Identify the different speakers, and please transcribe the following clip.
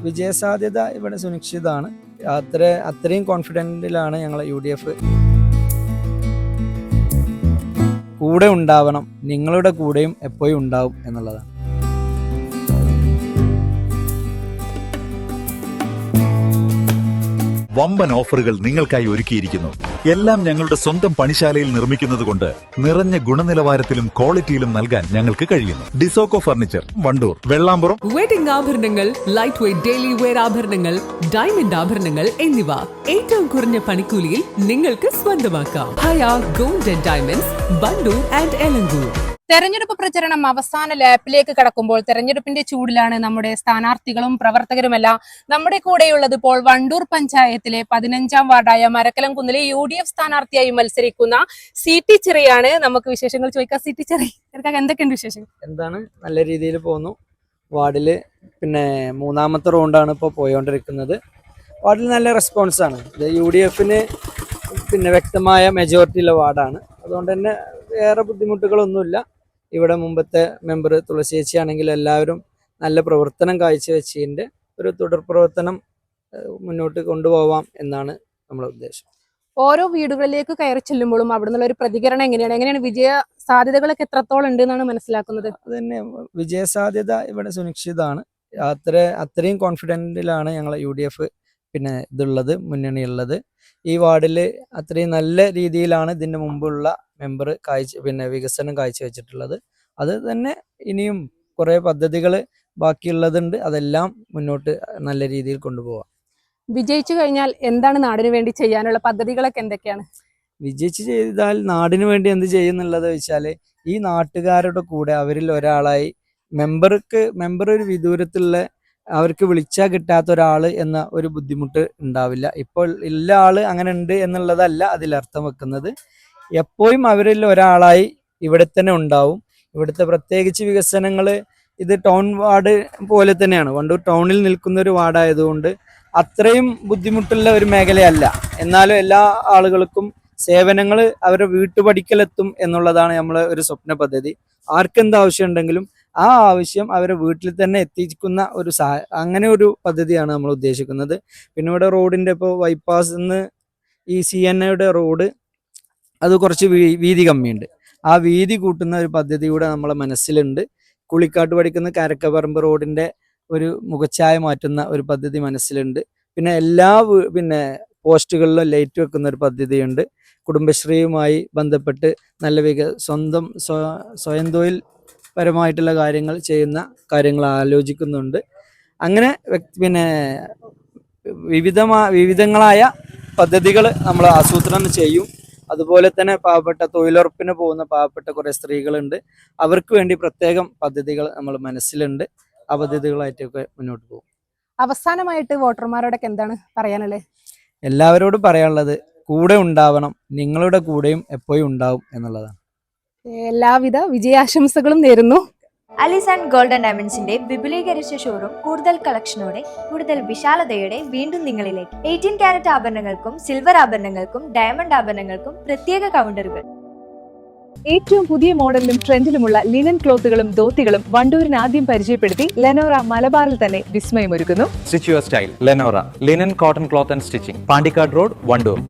Speaker 1: വിജയസാധ്യത ഇവിടെ സുനിശ്ചിതമാണ്. അത്രയും കോൺഫിഡൻറ്റിലാണ് ഞങ്ങൾ UDF. കൂടെ ഉണ്ടാവണം, നിങ്ങളുടെ കൂടെയും എപ്പോഴും ഉണ്ടാവും എന്നുള്ളതാണ്.
Speaker 2: വമ്പൻ ഓഫറുകൾ നിങ്ങൾക്കായി ഒരുക്കിയിരിക്കുന്നു. എല്ലാം ഞങ്ങളുടെ സ്വന്തം പണിശാലയിൽ നിർമ്മിക്കുന്നത് കൊണ്ട് നിറഞ്ഞ ഗുണനിലവാരത്തിലും ക്വാളിറ്റിയിലും നൽകാൻ ഞങ്ങൾക്ക് കഴിയുന്നു. ഡിസോക്കോ ഫർണിച്ചർ, വണ്ടൂർ, വെള്ളാമ്പുറം.
Speaker 3: വെഡിംഗ് ആഭരണങ്ങൾ, ലൈറ്റ് വെയ്റ്റ് ഡെയിലി വെയർ ആഭരണങ്ങൾ, ഡയമണ്ട് ആഭരണങ്ങൾ എന്നിവ ഏറ്റവും കുറഞ്ഞ പണിക്കൂലിയിൽ നിങ്ങൾക്ക് സ്വന്തമാക്കാം. Haya gold and diamonds, Wandoor and Elankur.
Speaker 4: തെരഞ്ഞെടുപ്പ് പ്രചരണം അവസാന ലാപ്പിലേക്ക് കടക്കുമ്പോൾ തെരഞ്ഞെടുപ്പിന്റെ ചൂടിലാണ് നമ്മുടെ സ്ഥാനാർത്ഥികളും പ്രവർത്തകരുമെല്ലാം. നമ്മുടെ കൂടെയുള്ളത് ഇപ്പോൾ വണ്ടൂർ പഞ്ചായത്തിലെ 15ാം വാർഡായ മരക്കലം കുന്നിലെ UDF സ്ഥാനാർത്ഥിയായി മത്സരിക്കുന്ന CT ചെറിയാണ്. നമുക്ക് വിശേഷങ്ങൾ ചോദിക്കാം. CT ചെറി, എന്തൊക്കെയുണ്ട് വിശേഷങ്ങൾ?
Speaker 1: എന്താണ്, നല്ല രീതിയിൽ പോകുന്നു. വാർഡില് മൂന്നാമത്തെ റൗണ്ടാണ് ഇപ്പോൾ പോയോണ്ടിരിക്കുന്നത്. വാർഡിൽ നല്ല റെസ്പോൺസാണ്. ഇത് UDFന് വ്യക്തമായ മെജോറിറ്റി ഉള്ള വാർഡാണ്. അതുകൊണ്ട് തന്നെ വേറെ ബുദ്ധിമുട്ടുകളൊന്നുമില്ല. ഇവിടെ മുമ്പത്തെ മെമ്പർ തുളസി ചേച്ചി ആണെങ്കിൽ എല്ലാവരും നല്ല പ്രവർത്തനം കാഴ്ചവെച്ചതിൻ്റെ ഒരു തുടർ പ്രവർത്തനം മുന്നോട്ട് കൊണ്ടുപോവാം എന്നാണ് നമ്മുടെ ഉദ്ദേശം.
Speaker 4: ഓരോ വീടുകളിലേക്ക് കയറി ചെല്ലുമ്പോഴും അവിടെ നിന്നുള്ള ഒരു പ്രതികരണം എങ്ങനെയാണ് വിജയ സാധ്യതകളൊക്കെ എത്രത്തോളം ഉണ്ട് എന്നാണ് മനസ്സിലാക്കുന്നത്?
Speaker 1: അത് തന്നെ, വിജയസാധ്യത ഇവിടെ സുനിശ്ചിതമാണ്. അത്രയും കോൺഫിഡൻറ്റിലാണ് ഞങ്ങൾ UDF ഇതുള്ളത്, മുന്നണിയുള്ളത്. ഈ വാർഡിൽ അത്രയും നല്ല രീതിയിലാണ് ഇതിൻ്റെ മുമ്പുള്ള മെമ്പർ വികസനം കാഴ്ചവെച്ചിട്ടുള്ളത്. അത് തന്നെ ഇനിയും കുറേ പദ്ധതികൾ ബാക്കിയുള്ളതുണ്ട്. അതെല്ലാം മുന്നോട്ട് നല്ല രീതിയിൽ കൊണ്ടുപോകാം.
Speaker 4: വിജയിച്ചു കഴിഞ്ഞാൽ എന്താണ് നാടിന് വേണ്ടി ചെയ്യാനുള്ള പദ്ധതികളൊക്കെ എന്തൊക്കെയാണ്?
Speaker 1: വിജയിച്ച് ചെയ്താൽ നാടിന് വേണ്ടി എന്ത് ചെയ്യുന്നുള്ളത് വെച്ചാൽ, ഈ നാട്ടുകാരുടെ കൂടെ അവരിൽ ഒരാളായി മെമ്പർ ഒരു വിദൂരത്തുള്ള, അവർക്ക് വിളിച്ചാൽ കിട്ടാത്ത ഒരാൾ എന്ന ഒരു ബുദ്ധിമുട്ട് ഉണ്ടാവില്ല. ഇപ്പോൾ ഉള്ള ആള് അങ്ങനെ ഉണ്ട് എന്നുള്ളതല്ല അതിലർത്ഥം വെക്കുന്നത്. എപ്പോഴും അവരിൽ ഒരാളായി ഇവിടെ തന്നെ ഉണ്ടാവും. ഇവിടുത്തെ പ്രത്യേകിച്ച് വികസനങ്ങൾ, ഇത് ടൗൺ വാർഡ് പോലെ തന്നെയാണ്. വണ്ടൂർ ടൗണിൽ നിൽക്കുന്ന ഒരു വാർഡായതുകൊണ്ട് അത്രയും ബുദ്ധിമുട്ടുള്ള ഒരു മേഖലയല്ല. എന്നാലും എല്ലാ ആളുകൾക്കും സേവനങ്ങൾ അവരുടെ വീട്ടുപടിക്കലെത്തും എന്നുള്ളതാണ് നമ്മളെ ഒരു സ്വപ്ന പദ്ധതി. ആർക്കെന്ത് ആവശ്യം ഉണ്ടെങ്കിലും ആ ആവശ്യം അവരെ വീട്ടിൽ തന്നെ എത്തിക്കുന്ന അങ്ങനെ ഒരു പദ്ധതിയാണ് നമ്മൾ ഉദ്ദേശിക്കുന്നത്. പിന്നെ ഇവിടെ റോഡിൻ്റെ ഇപ്പോൾ ബൈപ്പാസ് നിന്ന് ഈ CNAയുടെ റോഡ് അത് കുറച്ച് വീതി കമ്മിയുണ്ട്. ആ വീതി കൂട്ടുന്ന ഒരു പദ്ധതി കൂടെ നമ്മളെ മനസ്സിലുണ്ട്. കുളിക്കാട്ട് പഠിക്കുന്ന കരക്കപറമ്പ് റോഡിൻ്റെ ഒരു മുഖച്ഛായ മാറ്റുന്ന ഒരു പദ്ധതി മനസ്സിലുണ്ട്. പിന്നെ എല്ലാ പോസ്റ്റുകളിലും ലൈറ്റ് വെക്കുന്ന ഒരു പദ്ധതിയുണ്ട്. കുടുംബശ്രീയുമായി ബന്ധപ്പെട്ട് നല്ല സ്വയം തൊഴിൽ പരമായിട്ടുള്ള കാര്യങ്ങൾ ചെയ്യുന്ന കാര്യങ്ങൾ ആലോചിക്കുന്നുണ്ട്. അങ്ങനെ വിവിധങ്ങളായ പദ്ധതികൾ നമ്മൾ ആസൂത്രണം ചെയ്യും. അതുപോലെ തന്നെ തൊഴിലുറപ്പിന് പോകുന്ന പാവപ്പെട്ട കുറേ സ്ത്രീകളുണ്ട്. അവർക്ക് വേണ്ടി പ്രത്യേകം പദ്ധതികൾ നമ്മൾ മനസ്സിലുണ്ട്. ആ പദ്ധതികളായിട്ടൊക്കെ മുന്നോട്ട് പോകും.
Speaker 4: അവസാനമായിട്ട് വോട്ടർമാരോടൊക്കെ എന്താണ് പറയാനുള്ളത്?
Speaker 1: എല്ലാവരോടും പറയാനുള്ളത്, കൂടെ ഉണ്ടാവണം, നിങ്ങളുടെ കൂടെയും എപ്പോഴും ഉണ്ടാവും എന്നുള്ളതാണ്.
Speaker 4: എല്ലാവിധ വിജയാശംസകളും നേരുന്നു.
Speaker 5: അലിസ് ആൻഡ് ഗോൾഡ് ആൻഡ് ഡയമണ്ട്സിന്റെ വിപുലീകരിച്ച ഷോറൂം കൂടുതൽ കളക്ഷനോടെ, കൂടുതൽ വിശാലതയോടെ വീണ്ടും നിങ്ങളിലേക്ക്. 18 കാരറ്റ് ആഭരണങ്ങൾക്കും സിൽവർ ആഭരണങ്ങൾക്കും ഡയമണ്ട് ആഭരണങ്ങൾക്കും പ്രത്യേക കൗണ്ടറുകൾ.
Speaker 6: ഏറ്റവും പുതിയ മോഡലിലും ട്രെൻഡിലുമുള്ള ലിനൻ ക്ലോത്തുകളും ധോത്തികളും വണ്ടൂരിന് ആദ്യം പരിചയപ്പെടുത്തി ലെനോറ മലബാറിൽ തന്നെ വിസ്മയമൊരുക്കുന്നു.
Speaker 7: Stitch your style Lenora linen cotton cloth and stitching, Pandikkad road, Wandoor.